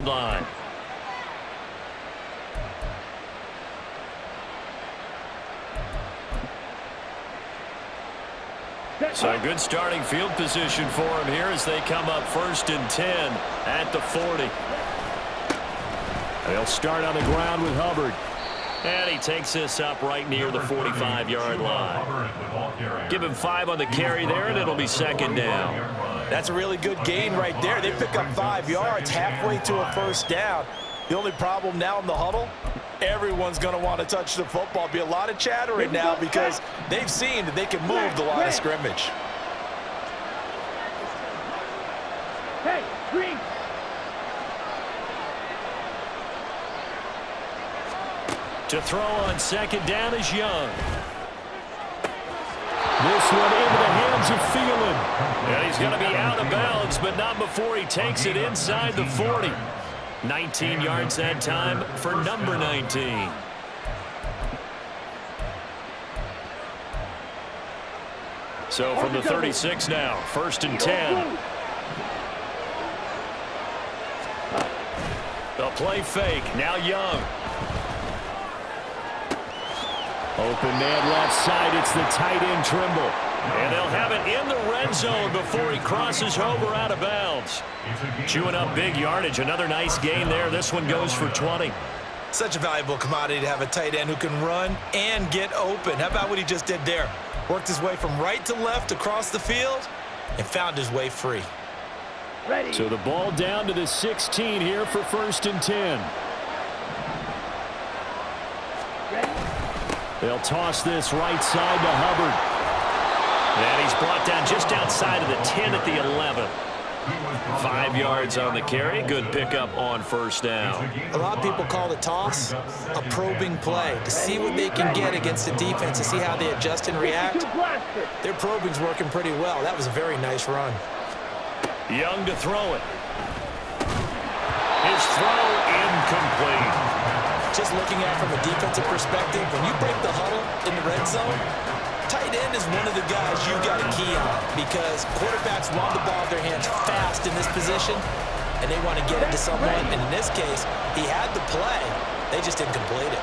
line. So good starting field position for him here as they come up 1st and 10 at the 40. They'll start on the ground with Hubbard. And he takes this up right near the 45-yard line. Give him 5 on the carry there, and it'll be 2nd down. That's a really good gain right there. They pick up 5 yards halfway to a 1st down. The only problem now in the huddle, everyone's going to want to touch the football. Be a lot of chattering now because they've seen that they can move the line of scrimmage. Hey, green. To throw on 2nd down is Young. This one into the hands of Thielen. And he's going to be out of bounds, but not before he takes it inside the 40. 19 yards that time for number 19. So from the 36 now, 1st and 10. The play fake, now Young. Open man left side, it's the tight end Trimble. And they'll have it in the red zone before he crosses over out of bounds. Chewing up big yardage, another nice gain there. This one goes for 20. Such a valuable commodity to have a tight end who can run and get open. How about what he just did there? Worked his way from right to left across the field and found his way free. Ready. So the ball down to the 16 here for 1st and 10. They'll toss this right side to Hubbard. And he's brought down just outside of the 10 at the 11. 5 yards on the carry. Good pickup on 1st down. A lot of people call the toss a probing play to see what they can get against the defense, to see how they adjust and react. Their probing's working pretty well. That was a very nice run. Young to throw it. His throw incomplete. Just looking at it from a defensive perspective, when you break the huddle in the red zone, tight end is one of the guys you've got a key on because quarterbacks want the ball in their hands fast in this position, and they want to get it to someone. And in this case, he had the play. They just didn't complete it.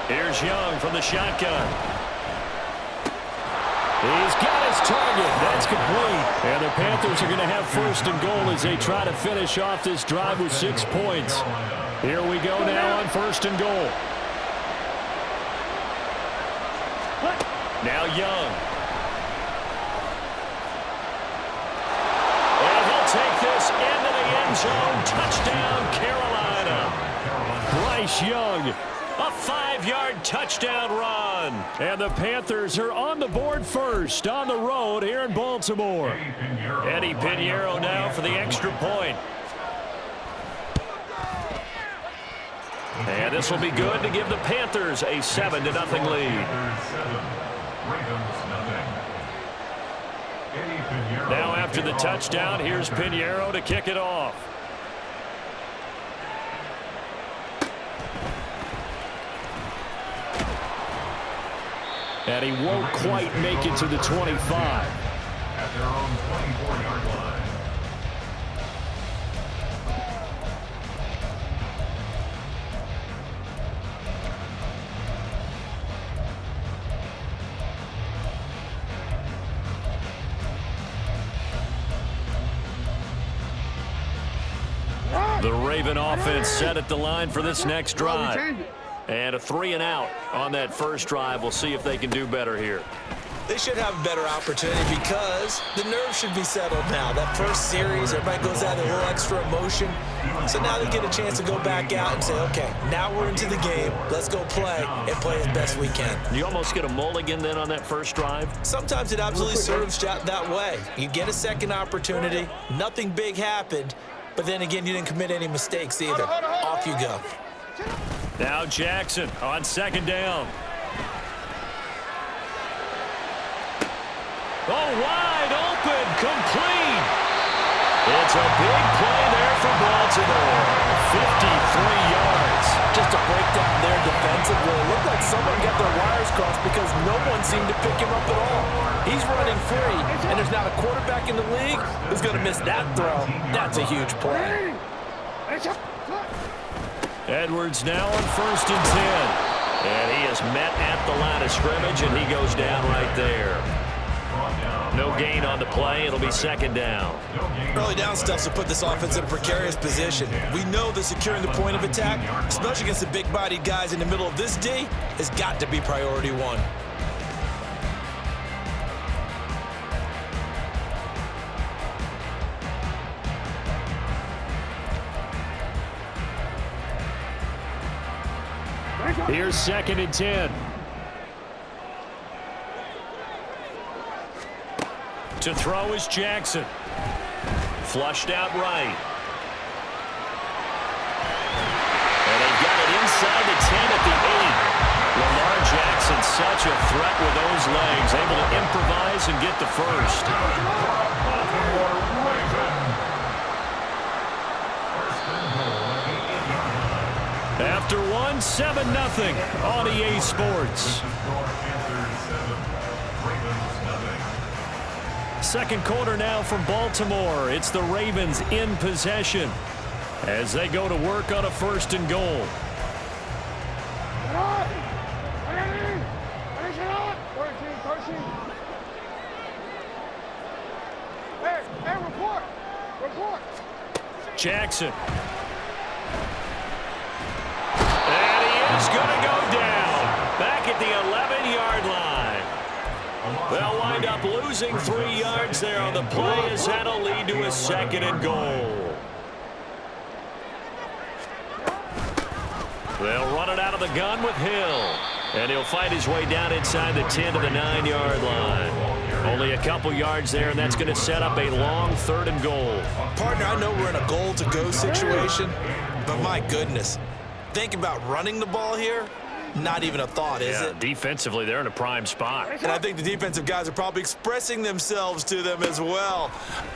Here's Young from the shotgun. He's got his target. That's complete. And the Panthers are going to have 1st and goal as they try to finish off this drive with 6 points. Here we go now on 1st and goal. Now Young. And he'll take this into the end zone. Touchdown, Carolina. Bryce Young. A 5-yard touchdown run. And the Panthers are on the board first on the road here in Baltimore. Eddie Pinheiro now for the extra point. And this will be good to give the Panthers a 7-0 lead. Now after the touchdown, here's Pinheiro to kick it off. And he won't quite make it to the 25. At their own 24-yard line. The Raven offense set at the line for this next drive. And a 3-and-out on that first drive. We'll see if they can do better here. They should have a better opportunity because the nerves should be settled now. That first series, everybody goes out with a little extra emotion. So now they get a chance to go back out and say, okay, now we're into the game. Let's go play and play as best we can. You almost get a mulligan then on that first drive? Sometimes it absolutely serves that way. You get a second opportunity. Nothing big happened. But then again, you didn't commit any mistakes either. Off you go. Now Jackson on 2nd down. Oh, wide open, complete. It's a big play there for Baltimore. 53 yards. Just to break down their defense defensively, it looked like someone got their wires crossed because no one seemed to pick him up at all. He's running free, and there's not a quarterback in the league who's going to miss that throw. That's a huge play. Edwards now on 1st and 10. And he is met at the line of scrimmage, and he goes down right there. No gain on the play. It'll be 2nd down. Early down stuff to put this offense in a precarious position. We know that securing the point of attack, especially against the big-bodied guys in the middle of this D, has got to be priority one. Here's 2nd and 10. To throw is Jackson. Flushed out right. And they've got it inside the 10 at the 8. Lamar Jackson, such a threat with those legs, able to improvise and get the first. After one, 7-0 on EA Sports. Second quarter now from Baltimore. It's the Ravens in possession as they go to work on a 1st and goal. Jackson. And he is going to go down back at the 11-yard line. They'll wind up losing 3 yards there on the play as that'll lead to a 2nd and goal. They'll run it out of the gun with Hill. And he'll fight his way down inside the 10 to the 9-yard line. Only a couple yards there, and that's going to set up a long 3rd and goal. Partner, I know we're in a goal-to-go situation, but my goodness. Think about running the ball here. Not even a thought, is it? Defensively, they're in a prime spot. And I think the defensive guys are probably expressing themselves to them as well.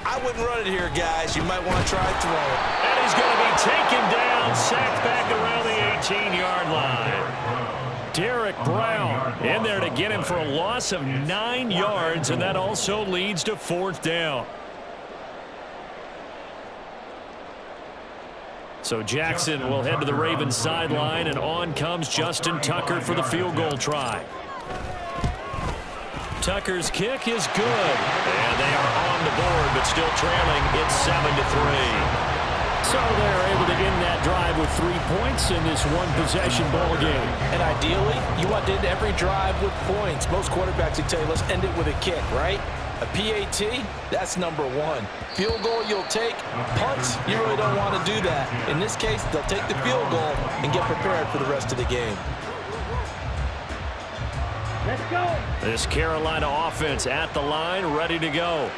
I wouldn't run it here, guys. You might want to try throwing. And he's going to be taken down, sacked back around the 18-yard line. Derek Brown in there to get him for a loss of 9 yards, and that also leads to 4th down. So Jackson will head to the Ravens sideline, and on comes Justin Tucker for the field goal try. Tucker's kick is good, and they are on the board, but still trailing. It's 7-3. So they're able to end that drive with 3 points in this one-possession ball game. And ideally, you want to end every drive with points. Most quarterbacks would tell you, let's end it with a kick, right? A PAT, that's number 1. Field goal you'll take. Punts, you really don't want to do that. In this case, they'll take the field goal and get prepared for the rest of the game. Let's go. This Carolina offense at the line, ready to go.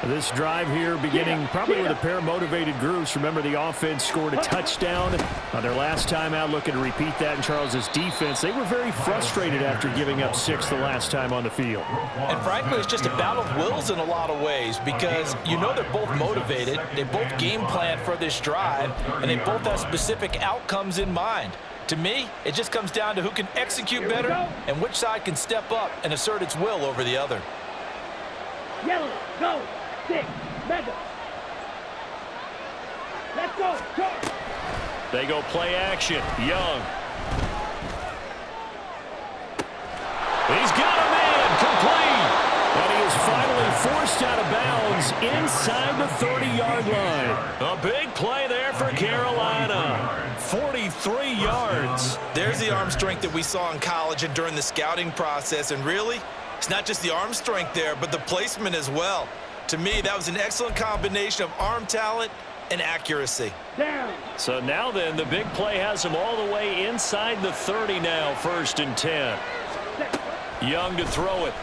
This drive here beginning probably with a pair of motivated groups. Remember, the offense scored a touchdown on their last time out, looking to repeat that in Charles's defense. They were very frustrated after giving up 6 the last time on the field. And frankly, it's just a battle of wills in a lot of ways because you know they're both motivated. They both game plan for this drive, and they both have specific outcomes in mind. To me, it just comes down to who can execute better and which side can step up and assert its will over the other. Yellow, go. 6, mega. Let's go. Charge. They go play action. Young. He's got a man complete. And he is finally forced out of bounds inside the 30-yard line. A big play there for Carolina. 43 yards. There's the arm strength that we saw in college and during the scouting process. And really, it's not just the arm strength there, but the placement as well. To me, that was an excellent combination of arm talent and accuracy. Down. So now then, the big play has him all the way inside the 30 now, 1st and 10. Young to throw it.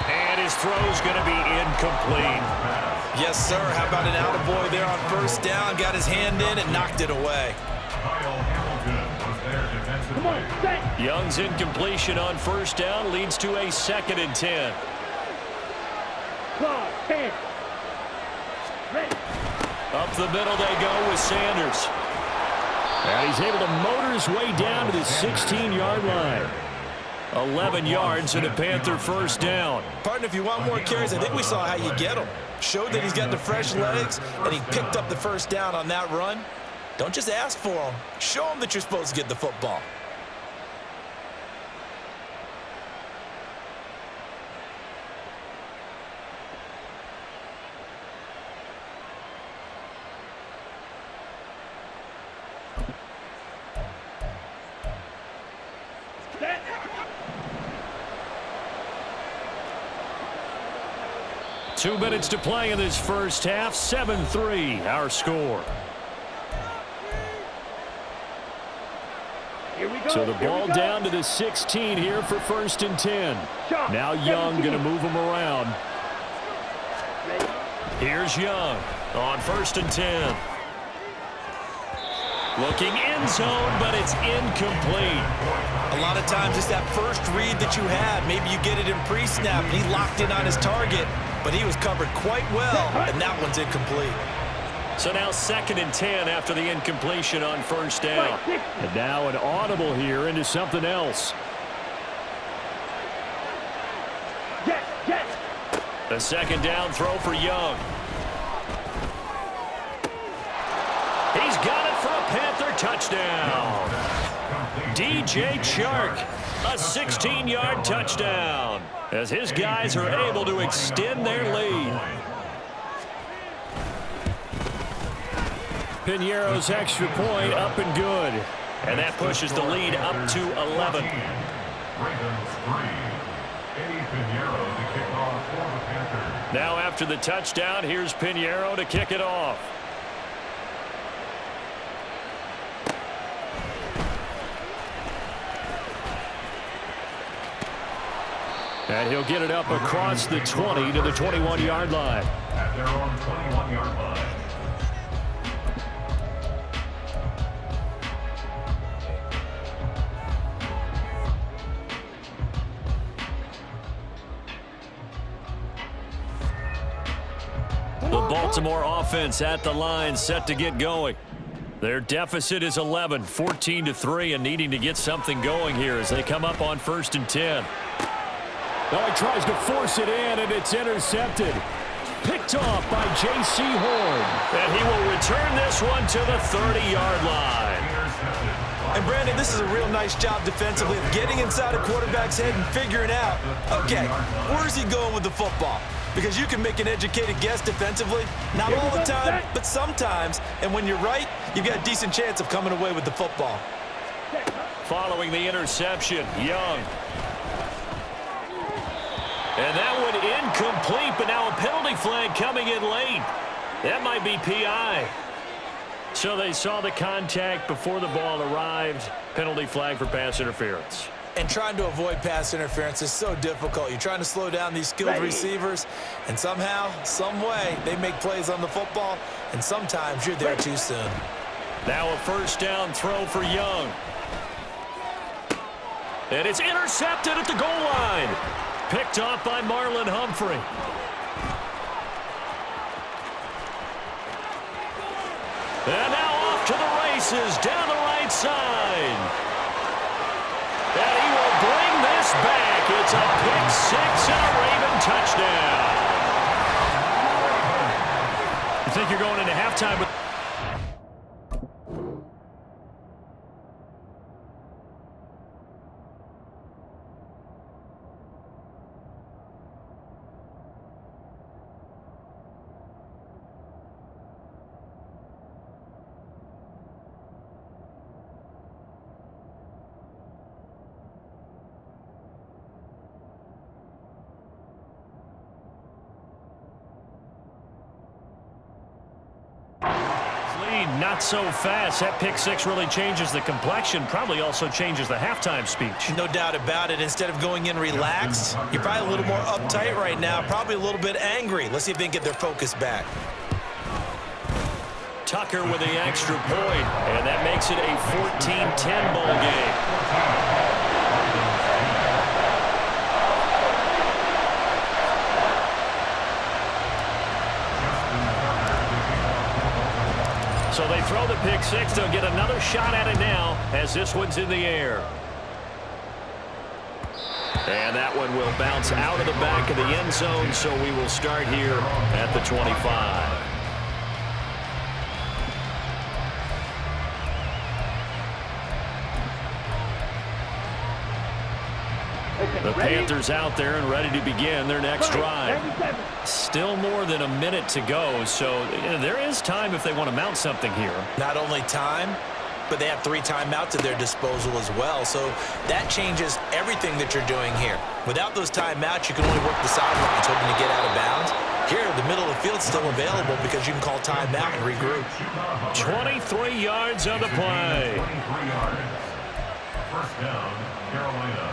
And his throw's going to be incomplete. Yes, sir. How about an attaboy there on 1st down? Got his hand in and knocked it away. Come on, set. Young's incompletion on 1st down leads to a 2nd and 10. Claw, 10. Ready. Up the middle they go with Sanders. And he's able to motor his way down to the 16-yard line. 11 yards and a Panther first down. Partner, if you want more carries, I think we saw how you get them. Showed that he's got the fresh legs, and he picked up the first down on that run. Don't just ask for them. Show them that you're supposed to get the football. Set. 2 minutes to play in this first half. 7-3, our score. Here we go. So the Here we ball go. down to the 16 here for 1st and 10. Now Young going to move him around. Ready. Here's Young on 1st and 10. Looking end zone, but it's incomplete. A lot of times it's that first read that you had. Maybe you get it in pre-snap, and he locked in on his target, but he was covered quite well, and that one's incomplete. So now 2nd and 10 after the incompletion on 1st down. And now an audible here into something else. Jet, jet. The 2nd down throw for Young. He's got it for a Panther touchdown. DJ Chark, a 16-yard touchdown, as his guys are able to extend their lead. Piñeiro's extra point up and good. And that pushes the lead up to 11. Ravens 3. Eddie Piñeiro to kick off for the Panthers. Now after the touchdown, here's Piñeiro to kick it off. And he'll get it up across the 20 to the 21-yard line. At their own 21-yard line. The Baltimore offense at the line, set to get going. Their deficit is 11, 14-3, and needing to get something going here as they come up on 1st and 10. Now he tries to force it in, and it's intercepted. Picked off by J.C. Horn. And he will return this one to the 30-yard line. And Brandon, this is a real nice job defensively of getting inside a quarterback's head and figuring out, okay, where's he going with the football? Because you can make an educated guess defensively, not all the time, but sometimes. And when you're right, you've got a decent chance of coming away with the football. Following the interception, Young. And that one incomplete, but now a penalty flag coming in late. That might be PI. So they saw the contact before the ball arrived. Penalty flag for pass interference. And trying to avoid pass interference is so difficult. You're trying to slow down these skilled receivers, and somehow, some way, they make plays on the football, and sometimes you're there too soon. Now a 1st down throw for Young. And it's intercepted at the goal line. Picked off by Marlon Humphrey. And now off to the races down the right side. And he will bring this back. It's a pick 6 and a Raven touchdown. You think you're going into halftime with... Not so fast. That pick 6 really changes the complexion, probably also changes the halftime speech. No doubt about it. Instead of going in relaxed, you're probably a little more uptight right now, probably a little bit angry. Let's see if they can get their focus back. Tucker with the extra point, and that makes it a 14-10 ball game. So they throw the pick six. They'll get another shot at it now as this one's in the air. And that one will bounce out of the back of the end zone, so we will start here at the 25. The Panthers out there and ready to begin their next drive. Still more than a minute to go, so there is time if they want to mount something here. Not only time, but they have 3 timeouts at their disposal as well, so that changes everything that you're doing here. Without those timeouts, you can only work the sidelines hoping to get out of bounds. Here, the middle of the field is still available because you can call timeout and regroup. 23 yards on the play. 23 yards. First down, Carolina.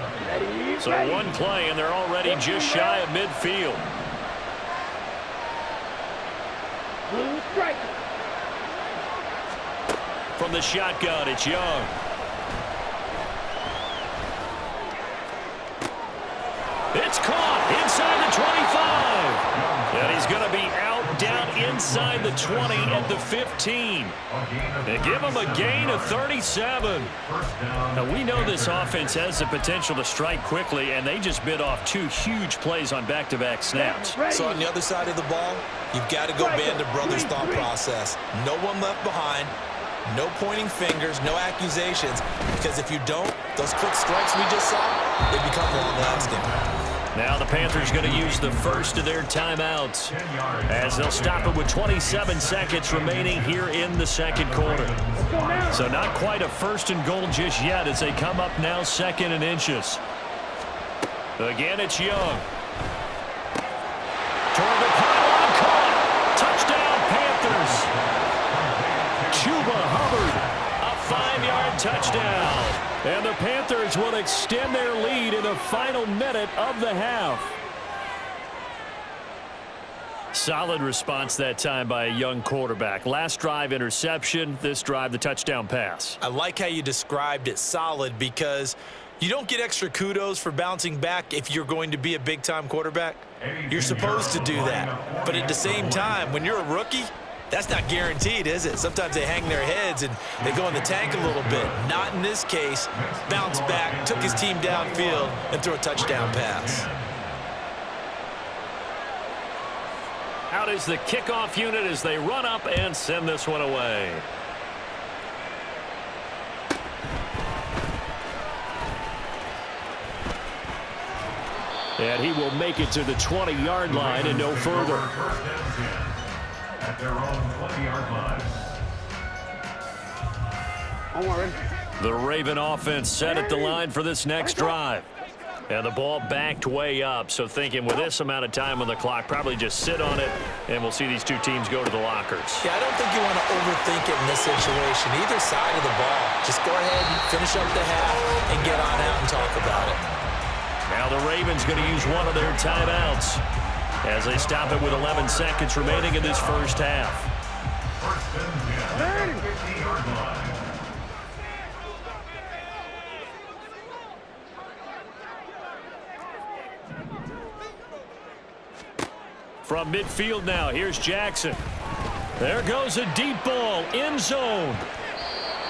So one play, and they're already just shy of midfield. From the shotgun, it's Young. It's caught inside the 25. And he's going to be out down inside the 20 at the 15. They give him a gain of 37. Now, we know this offense has the potential to strike quickly, and they just bit off 2 huge plays on back-to-back snaps. So on the other side of the ball, you've got to go band of brothers thought process. No one left behind. No pointing fingers, no accusations, because if you don't, those quick strikes we just saw, they become long-lasting. Now the Panthers going to use the first of their timeouts as they'll stop it with 27 seconds remaining here in the second quarter. So not quite a first and goal just yet as they come up now 2nd and inches. Again, it's Young. Toward the pylon, caught. Touchdown, Panthers. Chuba Hubbard, a 5-yard touchdown. And the Panthers will extend their lead in the final minute of the half. Solid response that time by a young quarterback. Last drive, interception. This drive, the touchdown pass. I like how you described it, solid, because you don't get extra kudos for bouncing back if you're going to be a big-time quarterback. You're supposed to do that. But at the same time, when you're a rookie, that's not guaranteed, is it? Sometimes they hang their heads and they go in the tank a little bit. Not in this case. Bounced back, took his team downfield, and threw a touchdown pass. Out is the kickoff unit as they run up and send this one away. And he will make it to the 20-yard line and no further. At their own 20-yard line. The Raven offense set at the line for this next drive. And the ball backed way up, so thinking with this amount of time on the clock, probably just sit on it, and we'll see these 2 teams go to the lockers. Yeah, I don't think you want to overthink it in this situation. Either side of the ball. Just go ahead and finish up the half and get on out and talk about it. Now the Ravens going to use one of their timeouts as they stop it with 11 seconds remaining in this first half. First and 10, 50-yard line. From midfield now, here's Jackson. There goes a deep ball, end zone.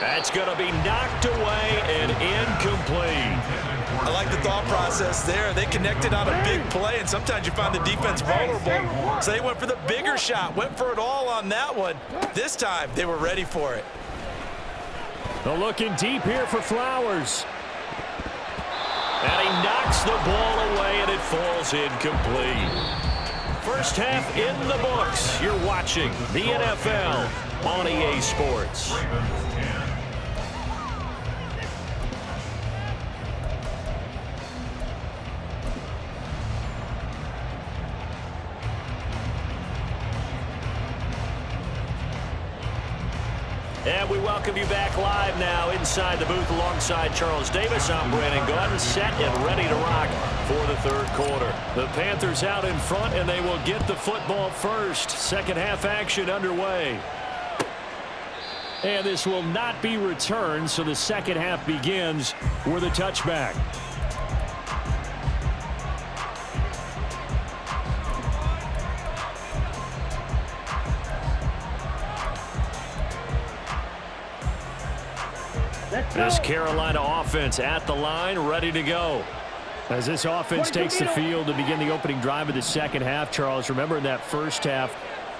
That's going to be knocked away and incomplete. I like the thought process there. They connected on a big play, and sometimes you find the defense vulnerable. So they went for the bigger shot, went for it all on that one. This time, they were ready for it. They're looking deep here for Flowers. And he knocks the ball away, and it falls incomplete. First half in the books. You're watching the NFL on EA Sports. And we welcome you back live now inside the booth alongside Charles Davis. I'm Brandon Gordon, set and ready to rock for the third quarter. The Panthers out in front, and they will get the football first. Second half action underway. And this will not be returned, so the second half begins with a touchback. This Carolina offense at the line, ready to go. As this offense takes the field to begin the opening drive of the second half, Charles, remember in that first half,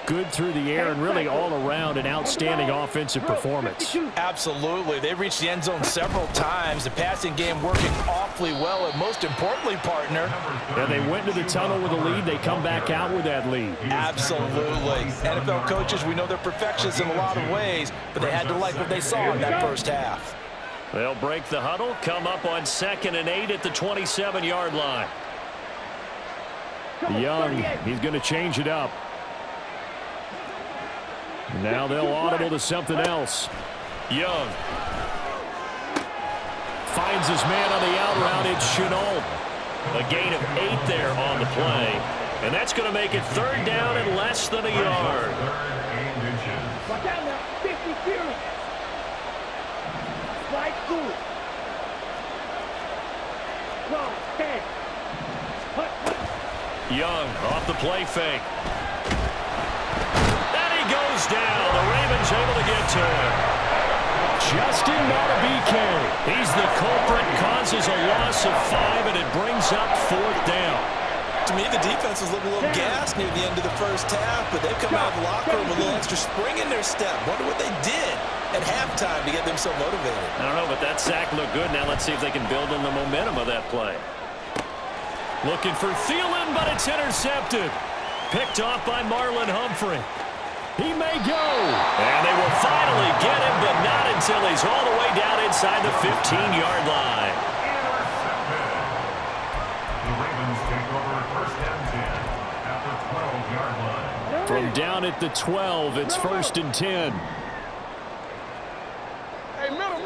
good through the air and really all around an outstanding offensive performance. Absolutely. They reached the end zone several times. The passing game working awfully well, and most importantly, partner. And they went to the tunnel with a lead. They come back out with that lead. Absolutely. NFL coaches, we know they're perfectionists in a lot of ways, but they had to like what they saw in that first half. They'll break the huddle, come up on 2nd and 8 at the 27-yard line. Young, he's going to change it up. Now they'll audible to something else. Young finds his man on the out route. It's Chenault. A gain of 8 there on the play. And that's going to make it 3rd down and less than a yard. Watch out now. 50 feet. Slide through. 12, 10. Young off the play fake. Goes down. The Ravens able to get to him. Justin Matabike. He's the culprit, causes a loss of 5, and it brings up 4th down. To me, the defense was looking a little gassed near the end of the first half, but they've come out of the locker room with a little extra spring in their step. Wonder what they did at halftime to get them so motivated. I don't know, but that sack looked good. Now let's see if they can build on the momentum of that play. Looking for Thielen, but it's intercepted. Picked off by Marlon Humphrey. He may go. And they will finally get him, but not until he's all the way down inside the 15-yard line. The Ravens take over 1st and 10 at the 12-yard line. From down at the 12, it's 1st and 10. Hey, middle.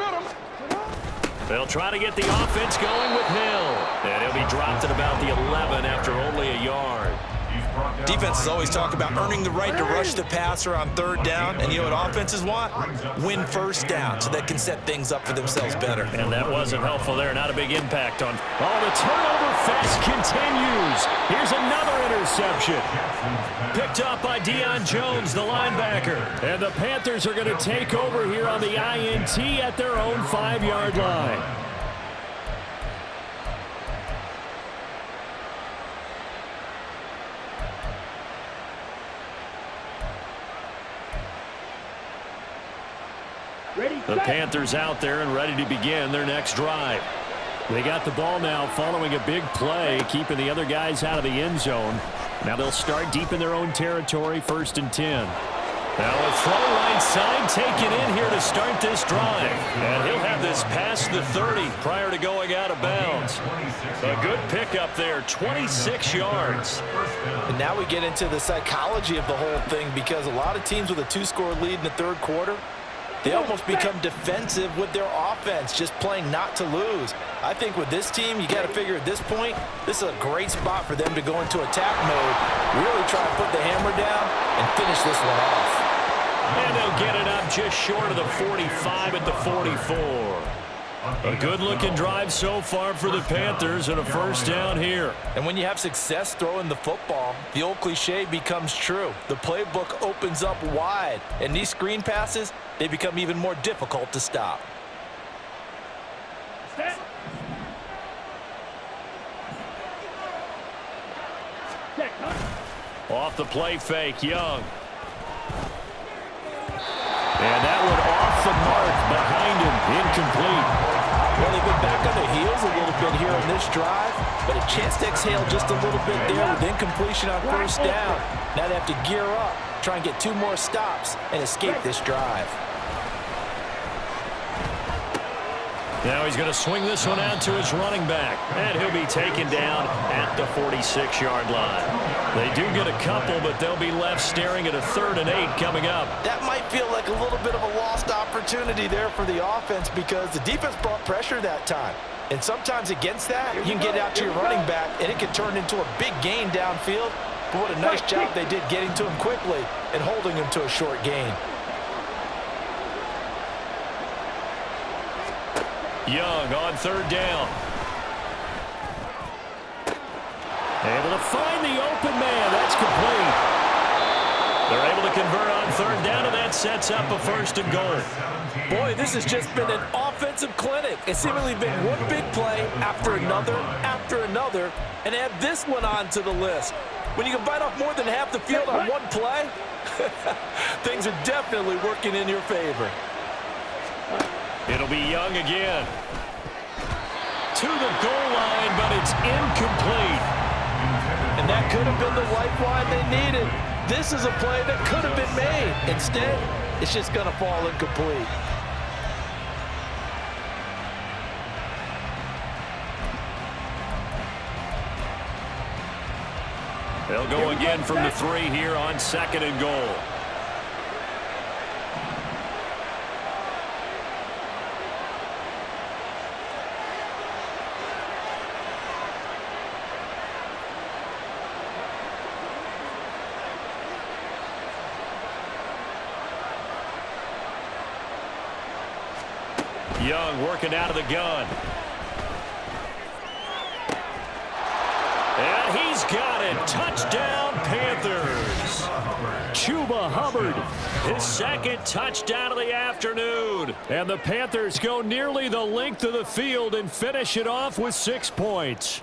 They'll try to get the offense going with Hill. And he'll be dropped at about the 11 after only a yard. Defenses always talk about earning the right to rush the passer on 3rd down, and you know what offenses want? Win 1st down so they can set things up for themselves better. And that wasn't helpful there. Not a big impact on. Oh, the turnover fest continues. Here's another interception. Picked up by Deion Jones, the linebacker. And the Panthers are going to take over here on the INT at their own 5-yard line. The Panthers out there and ready to begin their next drive. They got the ball now following a big play, keeping the other guys out of the end zone. Now they'll start deep in their own territory, 1st and 10. Now a throw right side taken in here to start this drive. And he'll have this past the 30 prior to going out of bounds. A good pickup there, 26 yards. And now we get into the psychology of the whole thing, because a lot of teams with a 2-score lead in the 3rd quarter, they almost become defensive with their offense, just playing not to lose. I think with this team, you got to figure at this point, this is a great spot for them to go into attack mode, really try to put the hammer down and finish this one off. And they'll get it up just short of the 45 at the 44. A good-looking drive so far for the Panthers and a 1st down here. And when you have success throwing the football, the old cliche becomes true. The playbook opens up wide, and these screen passes, they become even more difficult to stop. Set. Off the play fake, Young. And that one off the mark behind him, incomplete. Well, they've been back on their heels a little bit here on this drive, but a chance to exhale just a little bit there with incompletion on 1st down. Now they have to gear up, try and get 2 more stops and escape this drive. Now he's going to swing this one out to his running back, and he'll be taken down at the 46-yard line. They do get a couple, but they'll be left staring at a 3rd and 8 coming up. That might feel like a little bit of a lost opportunity there for the offense, because the defense brought pressure that time. And sometimes against that, you can get out to your running back, and it can turn into a big gain downfield. But what a nice job they did getting to him quickly and holding him to a short gain. Young on 3rd down. Able to find the open man. That's complete. They're able to convert on 3rd down, and that's sets up a 1st and goal. Boy, this has just been an offensive clinic. It's seemingly been one big play after another, and add this one onto the list. When you can bite off more than half the field on one play, things are definitely working in your favor. It'll be Young again. To the goal line, but it's incomplete. And that could have been the lifeline they needed. This is a play that could have been made. Instead, it's just going to fall incomplete. They'll go again from the 3 here on 2nd and goal. Young working out of the gun. And he's got it. Touchdown, Panthers. Chuba Hubbard, his 2nd touchdown of the afternoon. And the Panthers go nearly the length of the field and finish it off with 6 points.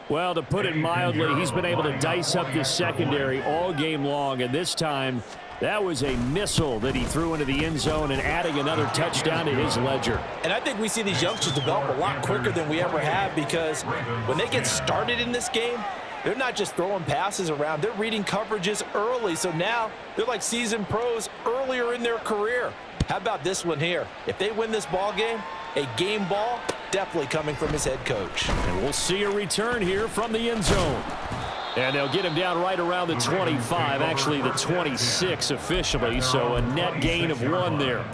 Well, to put it mildly, he's been able to dice up this secondary all game long, and this time that was a missile that he threw into the end zone and adding another touchdown to his ledger. And I think we see these youngsters develop a lot quicker than we ever have, because when they get started in this game, they're not just throwing passes around. They're reading coverages early. So now they're like seasoned pros earlier in their career. How about this one here? If they win this ball game, a game ball definitely coming from his head coach. And we'll see a return here from the end zone. And they'll get him down right around the 25, actually the 26 officially, so a net gain of 1 there.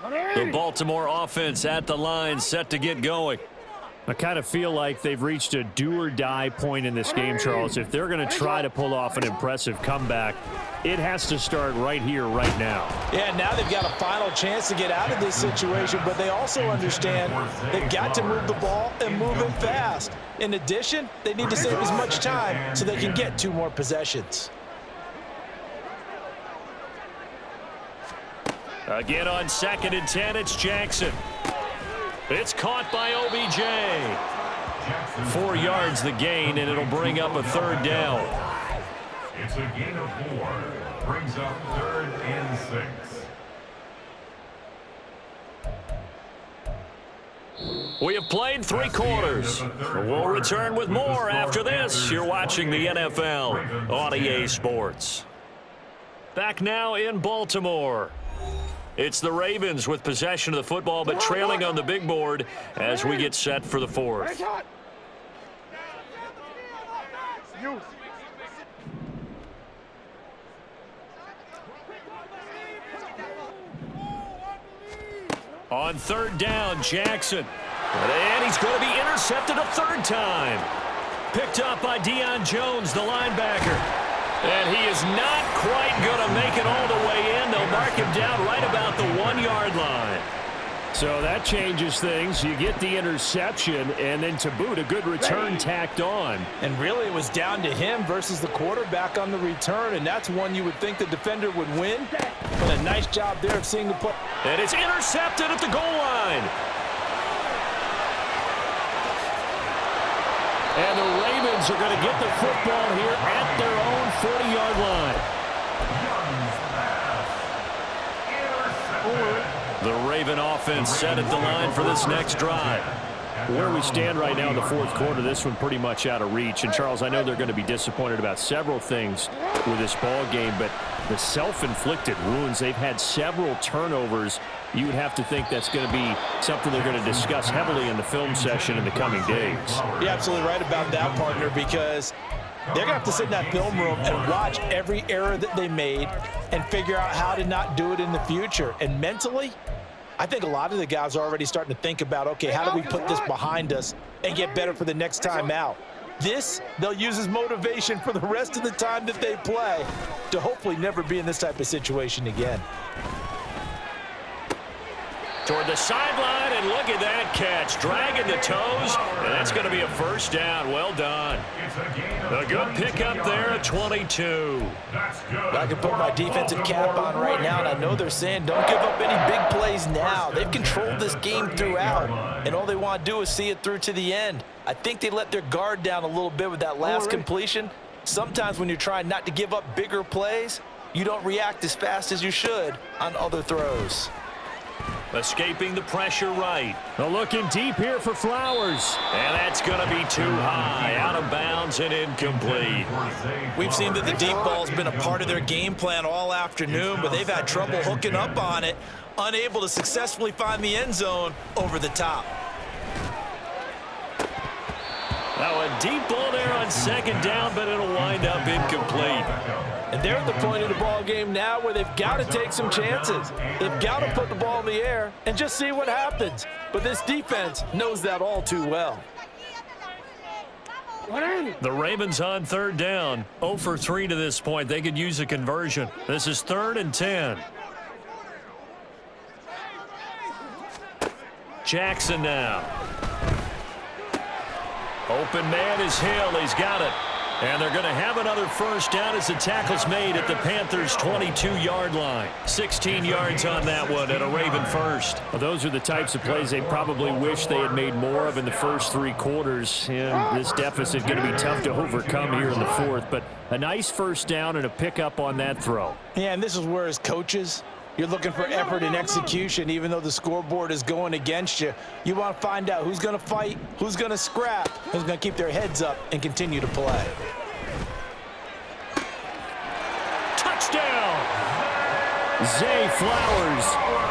The Baltimore offense at the line, set to get going. I kind of feel like they've reached a do-or-die point in this game, Charles. If they're going to try to pull off an impressive comeback, it has to start right here, right now. Yeah, now they've got a final chance to get out of this situation, but they also understand they've got to move the ball and move it fast. In addition, they need to save as much time so they can get 2 more possessions. Again on 2nd and 10, it's Jackson. It's caught by OBJ. 4 yards the gain, and it'll bring up a 3rd down. It's a gain of 4. Brings up 3rd and 6. We have played 3 quarters. We'll return with more after this. You're watching the NFL on EA Sports. Back now in Baltimore. It's the Ravens with possession of the football, but trailing on the big board as we get set for the 4th. On 3rd down, Jackson. And he's going to be intercepted a 3rd time. Picked up by Deion Jones, the linebacker. And he is not quite going to make it all the way in. They'll mark him down right about the 1-yard line. So that changes things. You get the interception, and then to boot, a good return tacked on. And really, it was down to him versus the quarterback on the return, and that's one you would think the defender would win. But a nice job there of seeing the play. And it's intercepted at the goal line. And the Ravens are going to get the football here at their own 40-yard line. The Raven offense set at the line for this next drive. Where we stand right now in the 4th quarter, this one pretty much out of reach. And, Charles, I know they're going to be disappointed about several things with this ball game, but the self-inflicted wounds, they've had several turnovers. You would have to think that's going to be something they're going to discuss heavily in the film session in the coming days. You're absolutely right about that, partner, because they're going to have to sit in that film room and watch every error that they made and figure out how to not do it in the future. And mentally, I think a lot of the guys are already starting to think about, okay, how do we put this behind us and get better for the next time out? This, they'll use as motivation for the rest of the time that they play to hopefully never be in this type of situation again. Toward the sideline, and look at that catch, dragging the toes, and that's going to be a first down. Well done. A good pickup there at 22. I can put my defensive cap on right now, and I know they're saying don't give up any big plays now. They've controlled this game throughout, and all they want to do is see it through to the end. I think they let their guard down a little bit with that last completion. Sometimes when you're trying not to give up bigger plays, you don't react as fast as you should on other throws. Escaping the pressure right. Looking deep here for Flowers. And that's going to be too high. Out of bounds and incomplete. We've seen that the deep ball's been a part of their game plan all afternoon, but they've had trouble hooking up on it, unable to successfully find the end zone over the top. Now a deep ball there on second down, but it'll wind up incomplete. And they're at the point of the ball game now where they've got to take some chances. They've got to put the ball in the air and just see what happens. But this defense knows that all too well. The Ravens on third down. 0 for 3 to this point. They could use a conversion. This is 3rd and 10. Jackson now. Open man is Hill. He's got it. And they're going to have another first down as the tackle's made at the Panthers' 22-yard line. 16 yards on that one and a Raven first. Well, those are the types of plays they probably wish they had made more of in the first 3 quarters. And this deficit going to be tough to overcome here in the 4th. But a nice first down and a pickup on that throw. Yeah, and this is where as coaches, you're looking for effort and execution. Even though the scoreboard is going against you, you want to find out who's going to fight, who's going to scrap, who's going to keep their heads up and continue to play. Touchdown! Zay Flowers,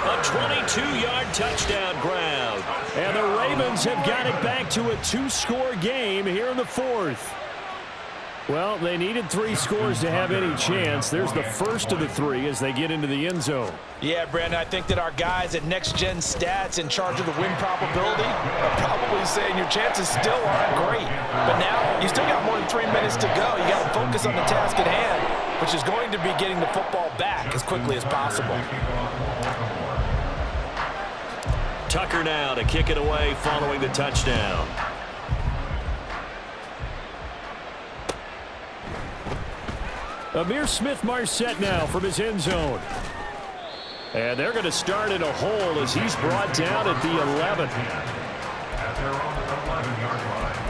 a 22-yard touchdown grab. And the Ravens have got it back to a 2-score game here in the 4th. Well, they needed 3 scores to have any chance. There's the first of the 3 as they get into the end zone. Yeah, Brandon, I think that our guys at Next Gen Stats in charge of the win probability are probably saying your chances still aren't great. But now you still got more than 3 minutes to go. You got to focus on the task at hand, which is going to be getting the football back as quickly as possible. Tucker now to kick it away following the touchdown. Amir Smith-Marset now from his end zone. And they're going to start in a hole as he's brought down at the 11. At their own 11-yard line.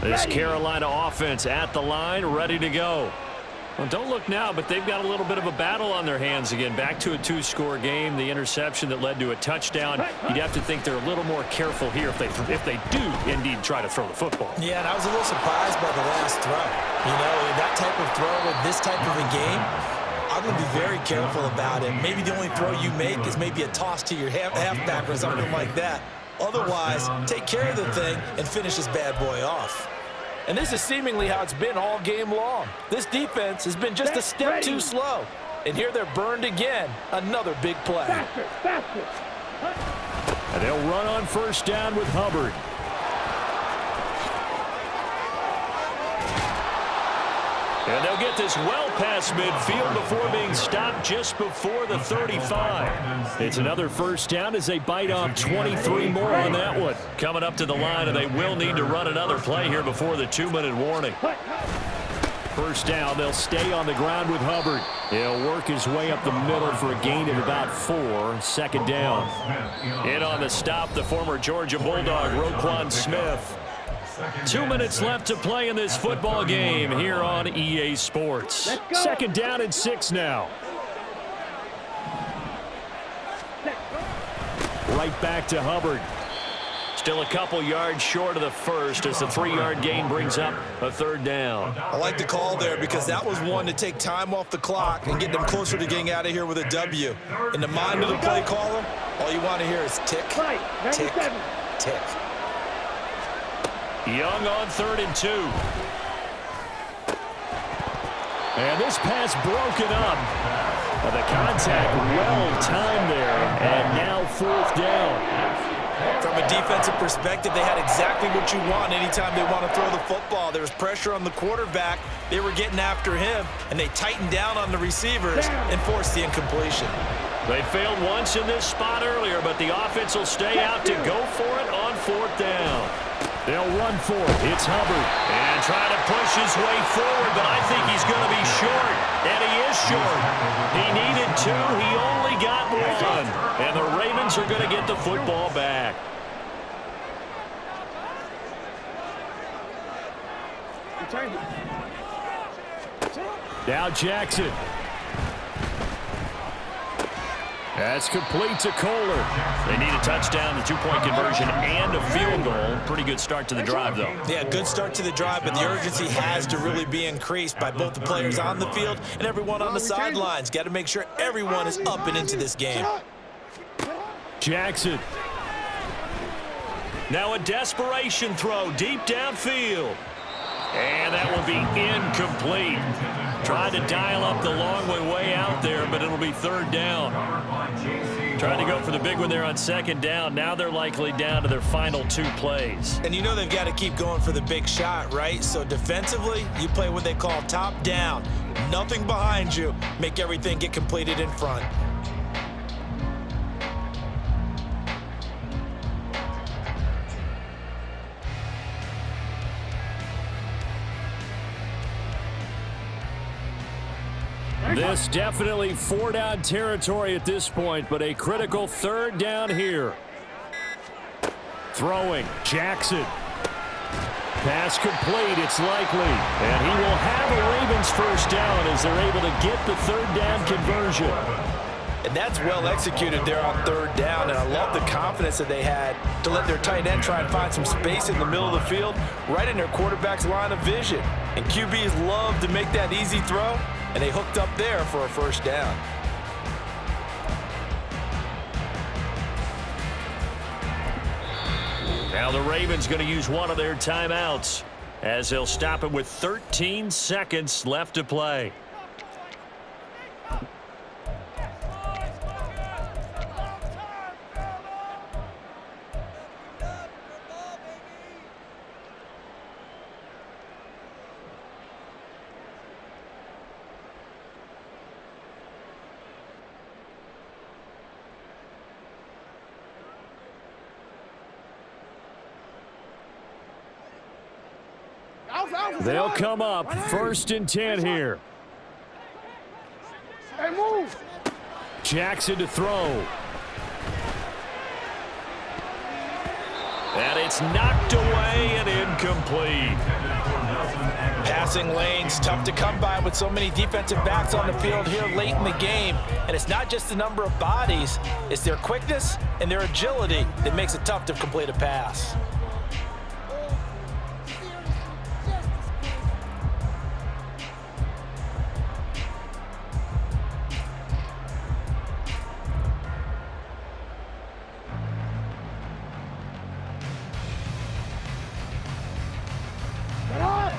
This Carolina offense at the line, ready to go. Well, don't look now, but they've got a little bit of a battle on their hands again. Back to a 2-score game. The interception that led to a touchdown. You'd have to think they're a little more careful here if they do indeed try to throw the football. Yeah, and I was a little surprised by the last throw. You know, that type of throw with this type of a game, I'm going to be very careful about it. Maybe the only throw you make is maybe a toss to your halfback or something like that. Otherwise, take care of the thing and finish this bad boy off. And this is seemingly how it's been all game long. This defense has been just a step too slow. And here they're burned again. Another big play. Faster. And they'll run on first down with Hubbard. And they'll get this well past midfield before being stopped just before the 35. It's another first down as they bite off 23 more on that one. Coming up to the line, and they will need to run another play here before the 2-minute warning. First down, they'll stay on the ground with Hubbard. He'll work his way up the middle for a gain of about 4. Second down. In on the stop, the former Georgia Bulldog, Roquan Smith. 2 minutes left to play in this football game here on EA Sports. Second down and 6 now. Right back to Hubbard. Still a couple yards short of the first as the 3-yard gain brings up a third down. I like the call there because that was one to take time off the clock and get them closer to getting out of here with a W. In the mind of the play caller, all you want to hear is tick, tick, tick. Young on 3rd and 2. And this pass broken up. The contact well-timed there, and now fourth down. From a defensive perspective, they had exactly what you want anytime they want to throw the football. There was pressure on the quarterback. They were getting after him, and they tightened down on the receivers and forced the incompletion. They failed once in this spot earlier, but the offense will stay out to go for it on fourth down. They'll run for it. It's Hubbard. And trying to push his way forward, but I think he's going to be short. And he is short. He needed two. He only got one. And the Ravens are going to get the football back. Now Jackson. That's complete to Kohler. They need a touchdown, a two-point conversion, and a field goal. Pretty good start to the drive, though. Yeah, good start to the drive, but the urgency has to really be increased by both the players on the field and everyone on the sidelines. Got to make sure everyone is up and into this game. Jackson. Now a desperation throw deep downfield. And that will be incomplete. Tried to dial up the long way out there, but it'll be third down. Trying to go for the big one there on second down. Now they're likely down to their final two plays. And you know they've got to keep going for the big shot, right? So defensively, you play what they call top down. Nothing behind you. Make everything get completed in front. This definitely four-down territory at this point, but a critical third down here. Throwing, Jackson. Pass complete, it's likely. And he will have a Ravens first down as they're able to get the third down conversion. And that's well executed there on third down, and I love the confidence that they had to let their tight end try and find some space in the middle of the field, right in their quarterback's line of vision. And QBs love to make that easy throw, and they hooked up there for a first down. Now the Ravens going to use one of their timeouts as they'll stop it with 13 seconds left to play. They'll come up first and 10 here. Hey, move. Jackson to throw. And it's knocked away and incomplete. Passing lanes, tough to come by with so many defensive backs on the field here late in the game. And it's not just the number of bodies, it's their quickness and their agility that makes it tough to complete a pass.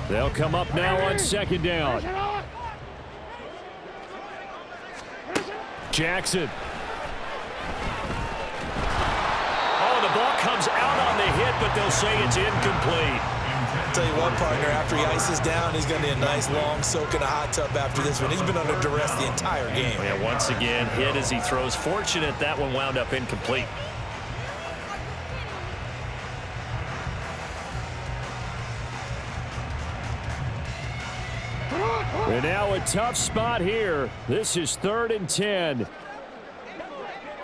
They'll come up now on second down. Jackson. Oh, the ball comes out on the hit, but they'll say it's incomplete. I'll tell you what, partner, after he ices down, he's going to need a nice long soak in a hot tub after this one. He's been under duress the entire game. Yeah, once again, hit as he throws. Fortunate that one wound up incomplete. And now a tough spot here. This is 3rd and 10.